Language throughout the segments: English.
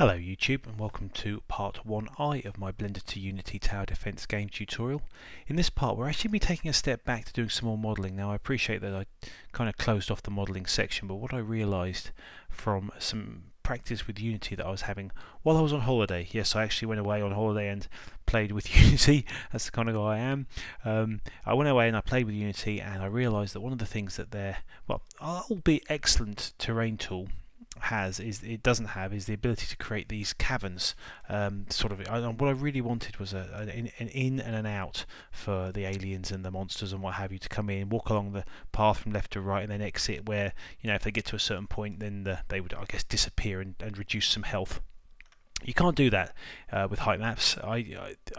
Hello YouTube and welcome to part 1i of my Blender to Unity Tower Defense game tutorial. In this part we're actually be taking a step back to doing some more modelling. Now I appreciate that I kind of closed off the modelling section, but what I realised from some practice with Unity that I was having while I was on holiday, yes, I actually went away on holiday and played with Unity. That's the kind of guy I am. I went away and I played with Unity, and I realised that one of the things that their, well, albeit excellent terrain tool it doesn't have is the ability to create these caverns. What I really wanted was an in and an out for the aliens and the monsters and what have you to come in, walk along the path from left to right, and then exit where, you know, if they get to a certain point, then they would, I guess, disappear and reduce some health. You can't do that with height maps. I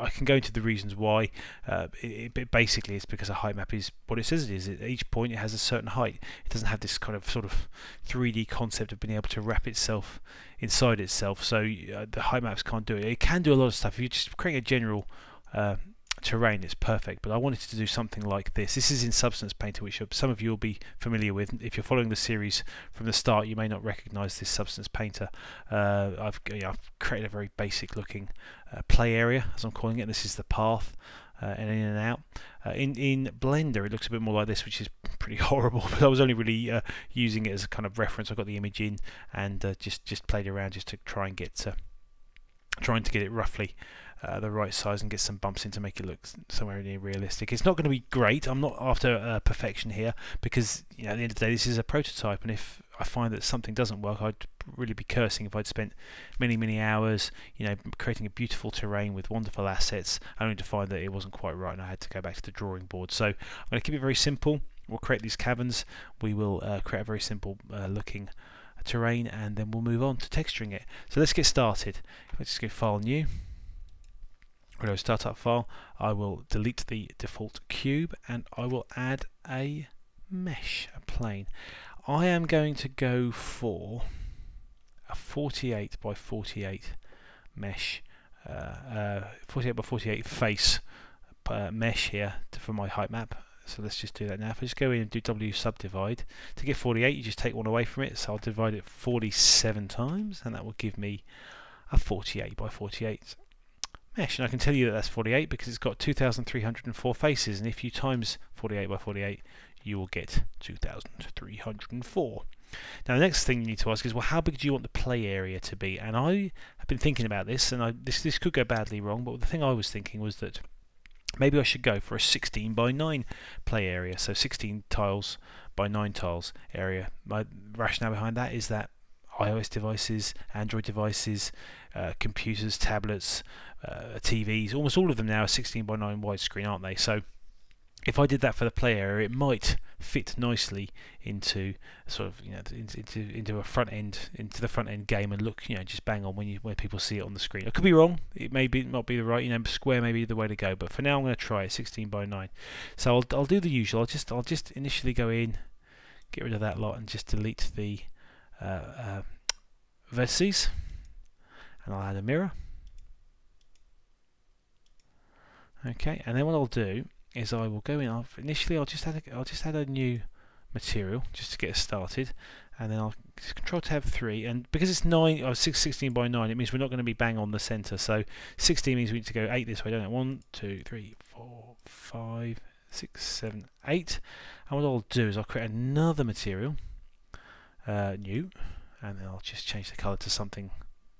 can go into the reasons why. Basically, it's because a height map is what it says it is. At each point, it has a certain height. It doesn't have this kind of sort of 3D concept of being able to wrap itself inside itself. So the height maps can't do it. It can do a lot of stuff. If you just create a general terrain, it's perfect, but I wanted to do something like this. This is in Substance Painter, which some of you will be familiar with. If you're following the series from the start, you may not recognize this Substance Painter. I've created a very basic looking play area, as I'm calling it. This is the path and in and out. In Blender it looks a bit more like this, which is pretty horrible, but I was only really using it as a kind of reference. I got the image in and just played around just to try and get trying to get it roughly the right size and get some bumps in to make it look somewhere near realistic. It's not going to be great. I'm not after perfection here, because, you know, at the end of the day this is a prototype, and if I find that something doesn't work, I'd really be cursing if I'd spent many hours, you know, creating a beautiful terrain with wonderful assets only to find that it wasn't quite right and I had to go back to the drawing board. So I'm going to keep it very simple. We'll create these caverns. We will create a very simple looking terrain, and then we'll move on to texturing it. So let's get started. If I just go File, New, go Startup File, I will delete the default cube and I will add a mesh, a plane. I am going to go for a 48 by 48 mesh, 48 by 48 face mesh here for my height map. So let's just do that now. If I just go in and do W subdivide, to get 48 you just take one away from it, so I'll divide it 47 times and that will give me a 48 by 48 mesh. And I can tell you that that's 48 because it's got 2,304 faces, and if you times 48 by 48 you will get 2,304. Now the next thing you need to ask is, well, how big do you want the play area to be? And I have been thinking about this, and this could go badly wrong, but the thing I was thinking was that maybe I should go for a 16 by 9 play area, so 16 tiles by 9 tiles area. My rationale behind that is that iOS devices, Android devices, computers, tablets, TVs, almost all of them now are 16 by 9 widescreen, aren't they? So if I did that for the play area, it might fit nicely into sort of, you know, into a front end, into the front end game, and look, you know, just bang on when people see it on the screen. I could be wrong. It may not be the right, you know, square may be the way to go, but for now I'm going to try it 16 by 9. So I'll do the usual. I'll just initially go in, get rid of that lot, and just delete the vertices, and I'll add a mirror. Okay, and then what I'll do is I will go in. Initially I'll just add a new material just to get us started, and then I'll Control Tab 3, and because it's 16 by 9, it means we're not going to be bang on the center. So 16 means we need to go 8 this way, don't it? 1, 2, 3, 4, 5, 6, 7, 8. And what I'll do is I'll create another material, new, and then I'll just change the color to something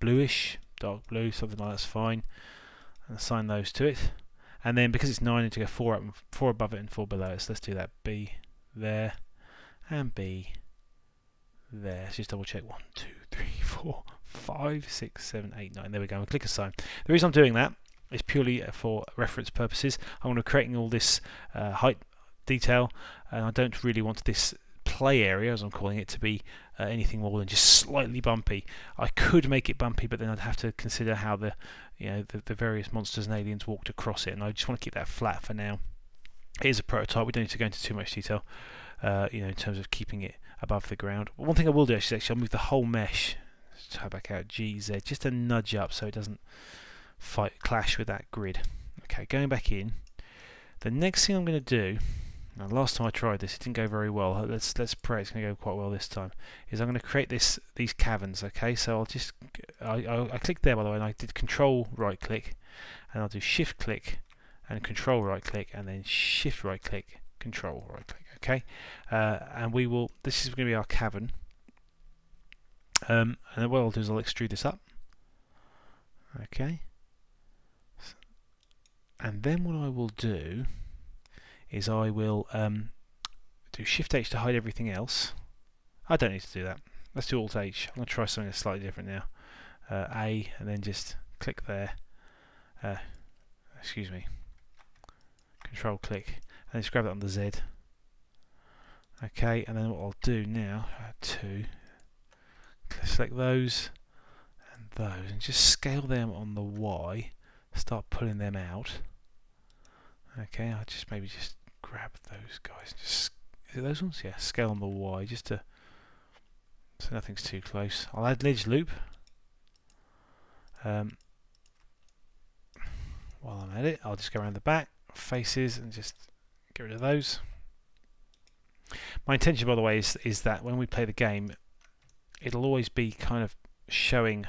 bluish, dark blue, something like that's fine, and assign those to it. And then because it's 9, I need to go 4 up, 4 above it and 4 below it. So let's do that. B there and B there. Let's just double check. 1, 2, 3, 4, 5, 6, 7, 8, 9. There we go. And click Assign. The reason I'm doing that is purely for reference purposes. I'm going to creating all this height detail, and I don't really want this play area, as I'm calling it, to be anything more than just slightly bumpy. I could make it bumpy, but then I'd have to consider how the various monsters and aliens walked across it, and I just want to keep that flat for now. It is a prototype. We don't need to go into too much detail, you know, in terms of keeping it above the ground. But one thing I will do is actually I'll move the whole mesh. Let's try back out GZ, just a nudge up so it doesn't clash with that grid. Okay, going back in. The next thing I'm going to do, now, last time I tried this, it didn't go very well. Let's pray it's going to go quite well this time. Is I'm going to create these caverns. Okay, so I'll just I clicked there by the way, and I did Control right click, and I'll do Shift click and Control right click, and then Shift right click, Control right click. Okay, and we will. This is going to be our cavern. And then what I'll do is I'll extrude this up. Okay, and then what I will do is I will do Shift H to hide everything else. I don't need to do that. Let's do Alt H. I'm going to try something that's slightly different now. A, and then just click there. Excuse me. Control click, and just grab it on the Z. Okay, and then what I'll do now, select those and those, and just scale them on the Y. Start pulling them out. Okay, I'll just maybe just grab those guys. Just, is it those ones? Yeah, scale on the Y, just to so nothing's too close. I'll add edge loop. While I'm at it, I'll just go around the back, faces, and just get rid of those. My intention, by the way, is that when we play the game, it'll always be kind of showing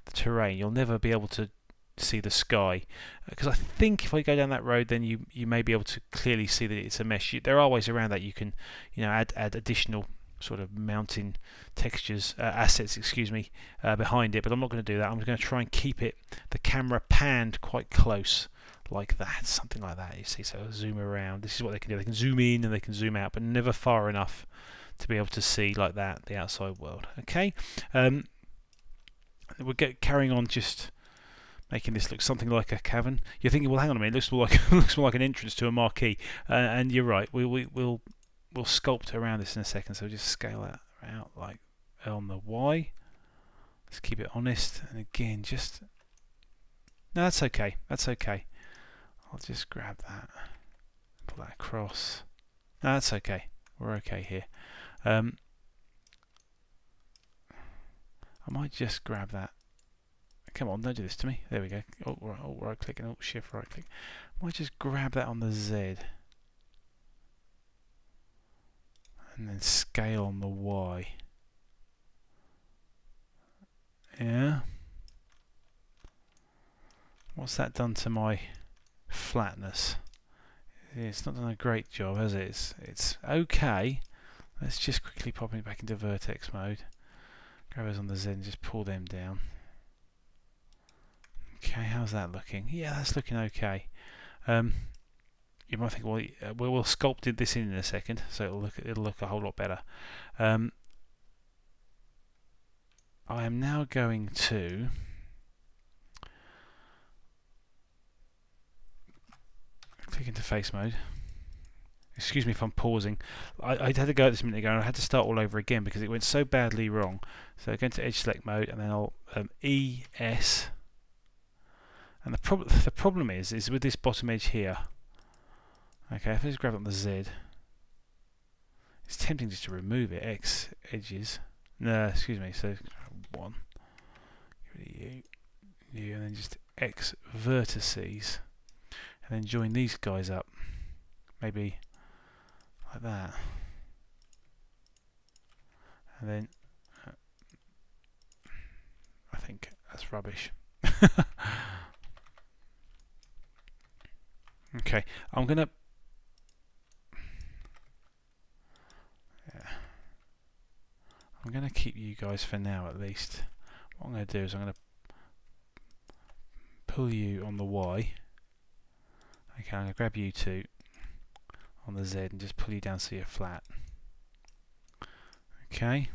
the terrain. You'll never be able to see the sky, because I think if I go down that road, then you may be able to clearly see that it's a mesh. There are ways around that. You can, add additional sort of mountain textures, assets, excuse me, behind it. But I'm not going to do that. I'm going to try and keep the camera panned quite close, like that, something like that. You see, so I'll zoom around. This is what they can do. They can zoom in and they can zoom out, but never far enough to be able to see like that the outside world. Okay, we'll get carrying on, just making this look something like a cavern. You're thinking, well, hang on a minute, it looks more like looks more like an entrance to a marquee, and you're right. We'll sculpt around this in a second. So just scale that out like on the Y. Let's keep it honest, and again, just no, that's okay. That's okay. I'll just grab that, pull that across. No, that's okay. We're okay here. I might just grab that. Come on, don't do this to me. There we go. Alt right click and Alt Shift right click. I might just grab that on the Z. And then scale on the Y. Yeah. What's that done to my flatness? It's not done a great job, has it? It's okay. Let's just quickly pop it back into vertex mode. Grab those on the Z and just pull them down. Okay, how's that looking? Yeah, that's looking okay. You might think, well, we'll sculpt this in a second, so it'll look a whole lot better. I am now going to click into face mode. Excuse me if I'm pausing. I had to go at this a minute ago, and I had to start all over again because it went so badly wrong. So I go into edge select mode, and then I'll ES. And the problem is with this bottom edge here. Okay, if I just grab it on the Z, it's tempting just to remove it. X edges. No, excuse me. So 1. Get rid of you, and then just X vertices, and then join these guys up. Maybe like that, and then I think that's rubbish. Okay, I'm gonna keep you guys for now at least. What I'm going to do is I'm going to pull you on the Y. Okay, I'm going to grab you two on the Z and just pull you down so you're flat. Okay.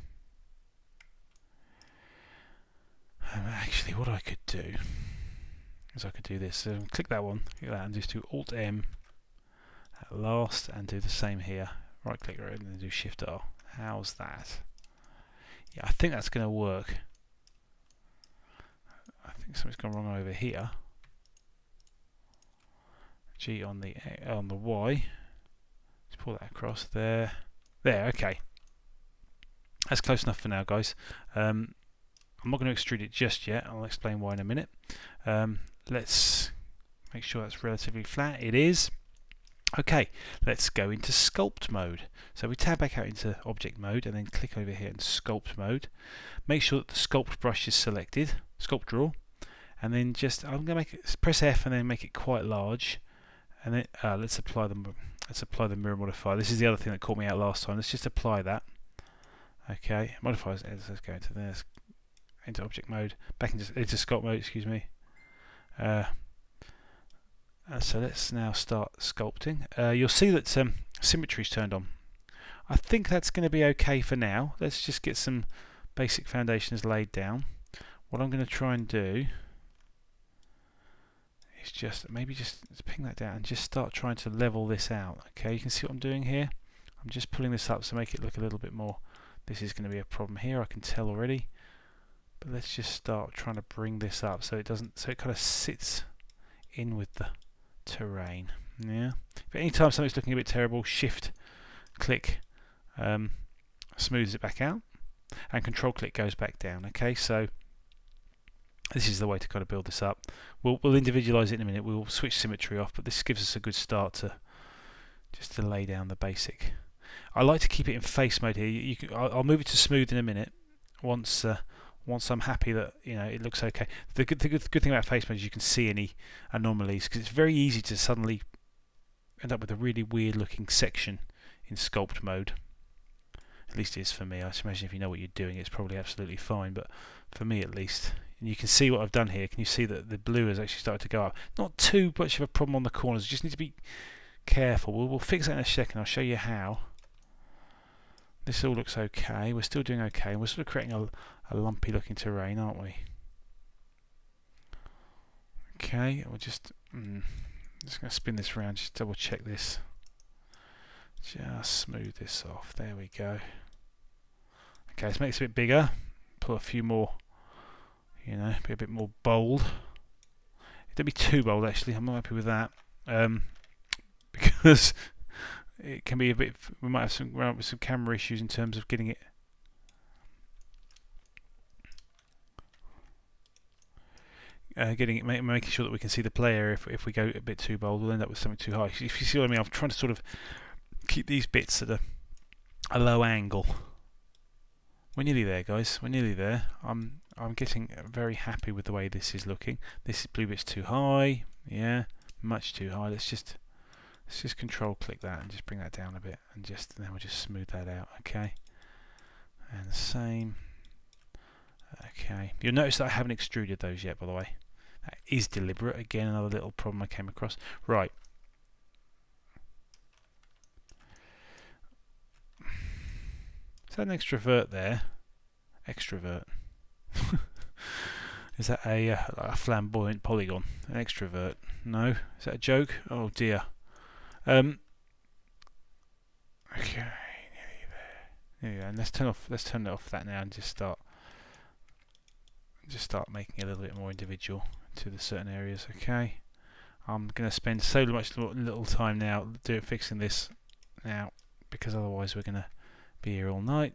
Actually, what I could do is I could do this. So click that one, click that, and just do Alt M at last, and do the same here. Right click right, and then do Shift R. How's that? Yeah, I think that's going to work. I think something's gone wrong over here. G on the Y. Let's pull that across there. There, okay. That's close enough for now, guys. I'm not going to extrude it just yet. I'll explain why in a minute. Let's make sure that's relatively flat. It is. Okay, let's go into sculpt mode. So we tab back out into object mode and then click over here in sculpt mode. Make sure that the sculpt brush is selected, sculpt draw, and then just I'm going to press F and then make it quite large, and then let's apply the mirror modifier. This is the other thing that caught me out last time. Let's just apply that. Okay, modifiers. Let's go into this, into object mode, back into sculpt mode. Excuse me. So let's now start sculpting. You'll see that symmetry is turned on. I think that's going to be okay for now. Let's just get some basic foundations laid down. What I'm going to try and do is just ping that down and just start trying to level this out. Okay, you can see what I'm doing here. I'm just pulling this up to make it look a little bit more. This is going to be a problem here, I can tell already. But let's just start trying to bring this up so it doesn't, so it kind of sits in with the terrain. Yeah. But anytime something's looking a bit terrible, shift click smooths it back out, and control click goes back down. Okay, so this is the way to kind of build this up. We'll individualize it in a minute. We'll switch symmetry off, but this gives us a good start to just to lay down the basic. I like to keep it in face mode here. I'll move it to smooth in a minute once I'm happy that it looks okay. The good thing about face mode is you can see any anomalies, because it's very easy to suddenly end up with a really weird looking section in sculpt mode. At least it is for me. I imagine if you know what you're doing, it's probably absolutely fine, but for me at least. And you can see what I've done here. Can you see that the blue has actually started to go up? Not too much of a problem on the corners. You just need to be careful. We'll fix that in a second. I'll show you how. This all looks okay. We're still doing okay. We're sort of creating a lumpy looking terrain, aren't we? Okay, we'll just going to spin this around, just double check this. Just smooth this off. There we go. Okay, let's make this a bit bigger. Put a few more, be a bit more bold. Don't be too bold actually, I'm not happy with that. Because it can be a bit, we might have some camera issues in terms of getting it making sure that we can see the player. If we go a bit too bold, we'll end up with something too high. If you see what I mean, I'm trying to sort of keep these bits at a low angle. We're nearly there, guys. We're nearly there. I'm getting very happy with the way this is looking. This blue bit's too high. Yeah, much too high. Let's just control click that and just bring that down a bit, and then we'll just smooth that out. Okay, and the same. Okay, you'll notice that I haven't extruded those yet, by the way. That is deliberate. Again, another little problem I came across. Right. Is that an extrovert there? Extrovert. Is that a flamboyant polygon? An extrovert? No? Is that a joke? Oh dear. Okay, nearly there. There you go. And let's turn it off that now and just start making it a little bit more individual to the certain areas. Okay. I'm going to spend so much little time now fixing this now, because otherwise we're going to be here all night.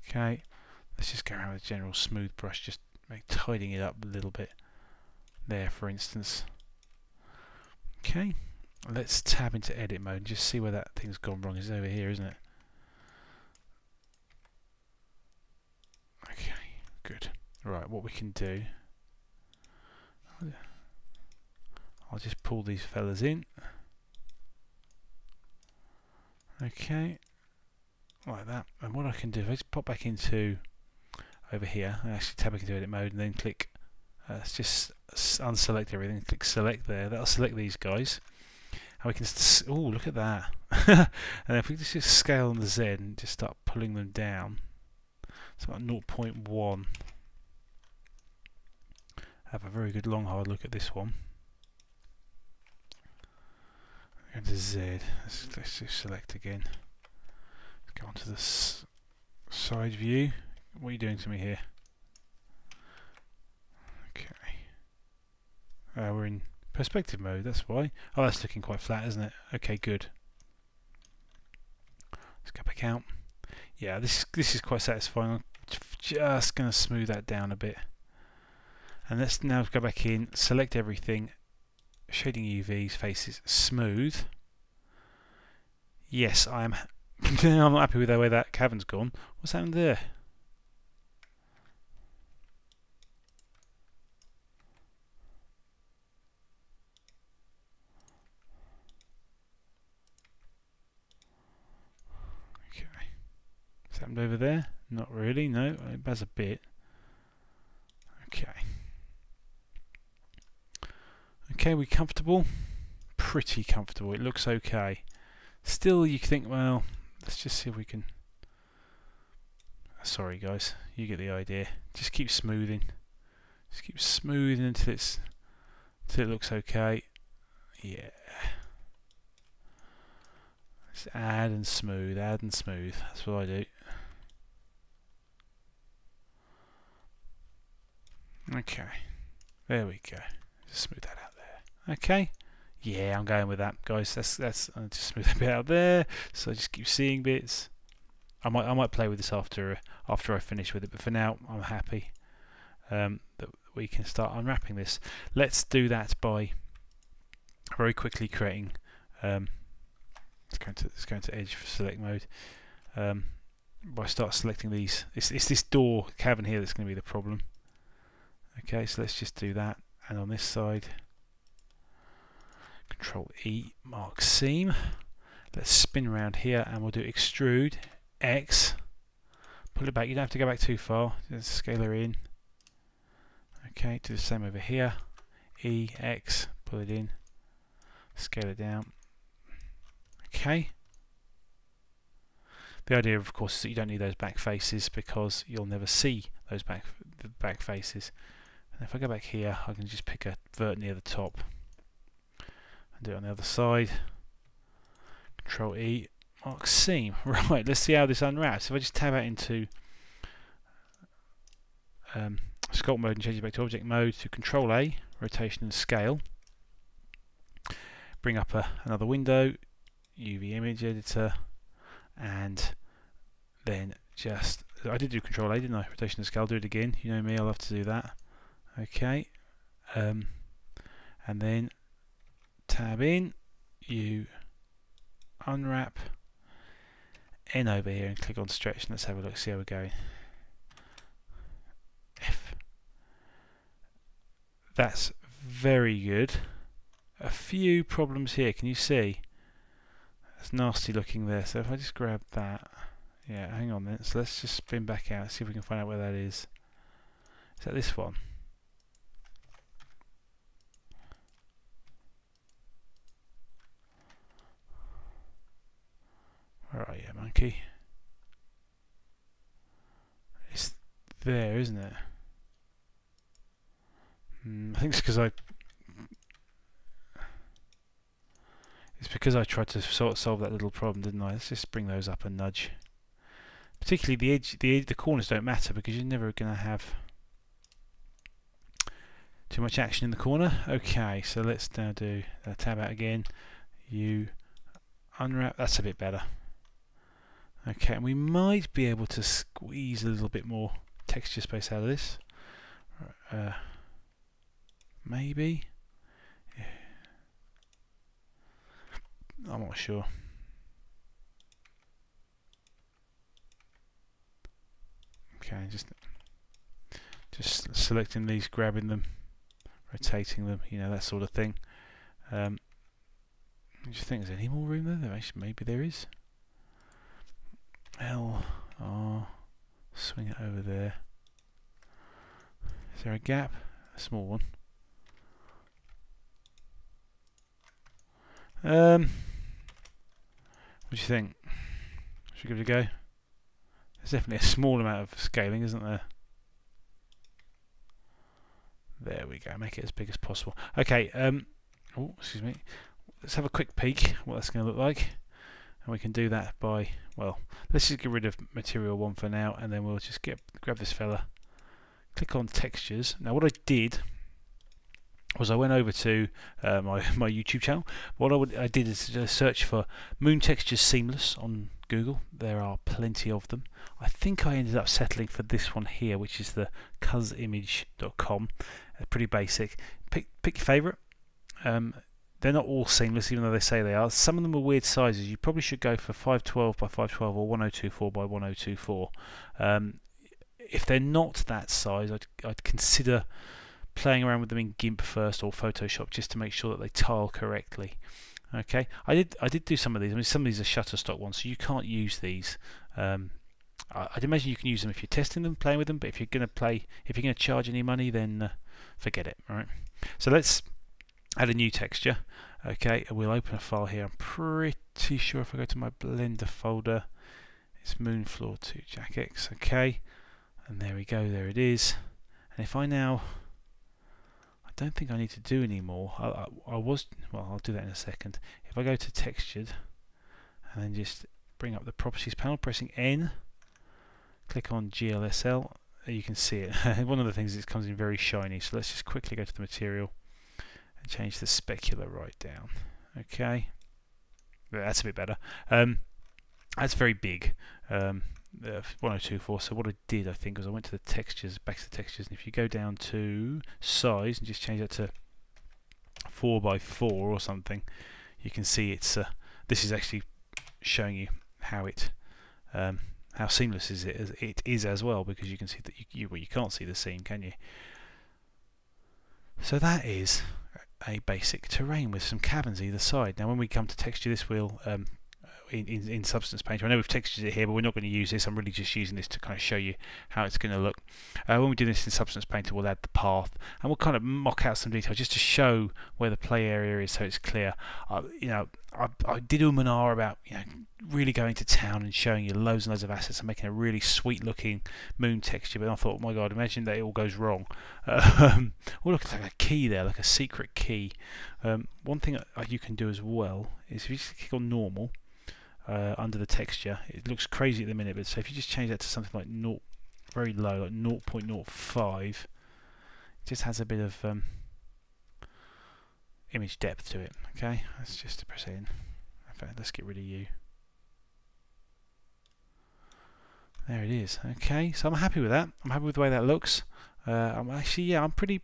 Okay, let's just go around with a general smooth brush, just tidying it up a little bit there, for instance. Okay, let's tab into edit mode and just see where that thing's gone wrong. It's over here, isn't it? Okay, good. Right, what we can do, I'll just pull these fellas in. Okay, like that. And what I can do, if I just pop back into over here, I actually tab back into edit mode and then click, let's just unselect everything, click select there. That'll select these guys. And we can, oh, look at that. And if we just scale on the Z and just start pulling them down, it's about 0.1. Have a very good long hard look at this one. Go to Z. Let's just select again. Let's go on to the side view. What are you doing to me here? Okay. We're in perspective mode, that's why. Oh, that's looking quite flat, isn't it? Okay, good. Let's go back out. Yeah, this is quite satisfying. I'm just going to smooth that down a bit. And let's now go back in, select everything, shading UVs, faces, smooth. Yes, I'm I'm not happy with the way that cavern's gone. What's happened there? Okay. What's happened over there? Not really, no. It has a bit. Okay. Okay, we comfortable? Pretty comfortable. It looks okay. Still, you think, well, let's just see if we can. Sorry, guys, you get the idea. Just keep smoothing. Just keep smoothing until it looks okay. Yeah. Just add and smooth, add and smooth. That's what I do. Okay. There we go. Just smooth that out there. Okay. Yeah, I'm going with that, guys. That's I'll just smooth that bit out there. So I just keep seeing bits. I might play with this after I finish with it, but for now I'm happy that we can start unwrapping this. Let's do that by very quickly creating. Let's go into Edge for select mode. By start selecting these, it's this door cavern here that's going to be the problem. Okay, so let's just do that, and on this side, Control E, mark seam. Let's spin around here, and we'll do extrude X. Pull it back. You don't have to go back too far. Just scale her in. Okay, do the same over here. E, X, pull it in. Scale it down. Okay. The idea, of course, is that you don't need those back faces because you'll never see those back faces. And if I go back here, I can just pick a vert near the top and do it on the other side. Control E, mark seam. Right, let's see how this unwraps. If I just tab out into sculpt mode and change it back to object mode, to Control A, rotation and scale. Bring up another window, UV image editor, and then just, I did do Control A, didn't I? Rotation and scale, do it again. You know me, I love to do that. Okay, and then tab in, you unwrap, N over here and click on stretch, and let's have a look, see how we're going. F. That's very good. A few problems here, can you see? It's nasty looking there, so if I just grab that, yeah, hang on then, so let's just spin back out, see if we can find out where that is. Is that this one? Where are you, monkey? It's there, isn't it? I think it's because I tried to sort of solve that little problem, didn't I? Let's just bring those up a nudge. Particularly the edge, the corners don't matter because you're never going to have too much action in the corner. Okay, so let's now do tab out again. You unwrap. That's a bit better. Okay, and we might be able to squeeze a little bit more texture space out of this. Maybe. Yeah. I'm not sure. Okay, just selecting these, grabbing them, rotating them, you know, that sort of thing. Do you think there's any more room there? Actually, maybe there is. L, R, swing it over there. Is there a gap? A small one. What do you think? Should we give it a go? There's definitely a small amount of scaling, isn't there? There we go. Make it as big as possible. Okay. Oh, excuse me. Let's have a quick peek what that's going to look like, and we can do that by, well, let's just get rid of material 1 for now, and then we'll just grab this fella, click on textures. Now, what I did was I went over to my YouTube channel. What I did is search for Moon Textures Seamless on Google. There are plenty of them. I think I ended up settling for this one here, which is the cuzimage.com. Pretty basic. Pick your favourite. they're not all seamless, even though they say they are. Some of them are weird sizes. You probably should go for 512 by 512 or 1024 by 1024. If they're not that size, I'd consider playing around with them in GIMP first or Photoshop just to make sure that they tile correctly. Okay, I did do some of these. I mean, some of these are Shutterstock ones, so you can't use these. I'd imagine you can use them if you're testing them, playing with them. But if you're going to charge any money, then forget it. All right. So let's add a new texture. Okay, and we'll open a file here. I'm pretty sure if I go to my Blender folder, it's Moonfloor 2 JackX. Okay, and there we go. There it is. And if I now, I don't think I need to do any more. I'll do that in a second. If I go to textured and then just bring up the properties panel, pressing N, click on GLSL, you can see it. One of the things is it comes in very shiny, so let's just quickly go to the material and change the specular right down. Okay, that's a bit better. That's very big, 1024. So what I did, I think, was I went to the textures, back to the textures, and if you go down to size and just change that to 4x4 or something, you can see it's this is actually showing you how it how seamless it is as well, because you can see that you can't see the seam, can you? So that is a basic terrain with some cabins either side. Now when we come to texture this, we'll in Substance Painter, I know we've textured it here, but we're not going to use this. I'm really just using this to kind of show you how it's going to look. When we do this in Substance Painter, we'll add the path and we'll kind of mock out some detail just to show where the play area is, so it's clear. I did and ah about really going to town and showing you loads and loads of assets and making a really sweet looking moon texture, but I thought, oh my god, imagine that it all goes wrong. Oh look, it's like a key there, like a secret key. One thing you can do as well is if you just click on normal under the texture, it looks crazy at the minute, but so if you just change that to something like 0, very low, like 0.05, it just has a bit of image depth to it. Okay, let's just press it in. In fact, let's get rid of you. There it is. Okay, so I'm happy with that. I'm happy with the way that looks. I'm actually, yeah, I'm pretty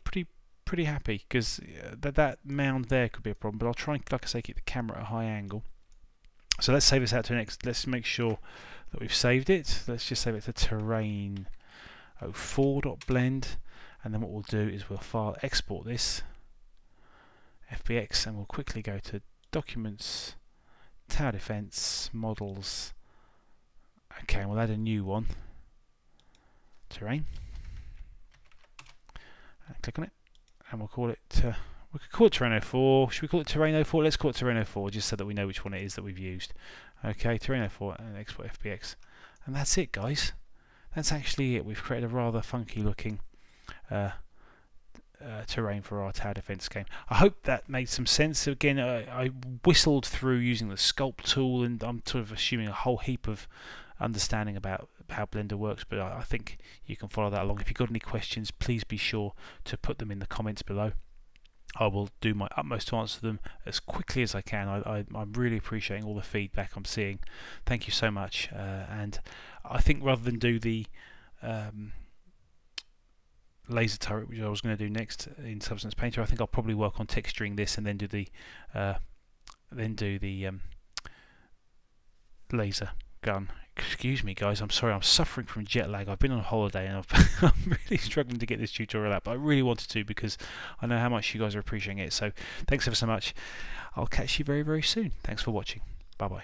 happy, because that mound there could be a problem, but I'll try and, like I say, keep the camera at a high angle. So let's save this out to next. Let's make sure that we've saved it. Let's just save it to terrain 04.blend, and then what we'll do is we'll file export this FBX, and we'll quickly go to Documents, Tower Defense, Models. Okay, and we'll add a new one, Terrain, and click on it, and we'll call it. We could call it Terrain 04. Should we call it Terrain 04? Let's call it Terrain 04, just so that we know which one it is that we've used. Okay, Terrain 04 and export FBX. And that's it, guys. That's actually it. We've created a rather funky looking terrain for our tower defense game. I hope that made some sense. Again, I whistled through using the Sculpt tool, and I'm sort of assuming a whole heap of understanding about how Blender works, but I think you can follow that along. If you've got any questions, please be sure to put them in the comments below. I will do my utmost to answer them as quickly as I can. I'm really appreciating all the feedback I'm seeing. Thank you so much. And I think rather than do the laser turret, which I was going to do next in Substance Painter, I think I'll probably work on texturing this and then do the laser gun. Excuse me, guys, I'm sorry, I'm suffering from jet lag. I've been on holiday and I'm really struggling to get this tutorial out, but I really wanted to because I know how much you guys are appreciating it. So thanks ever so much. I'll catch you very, very soon. Thanks for watching. Bye bye.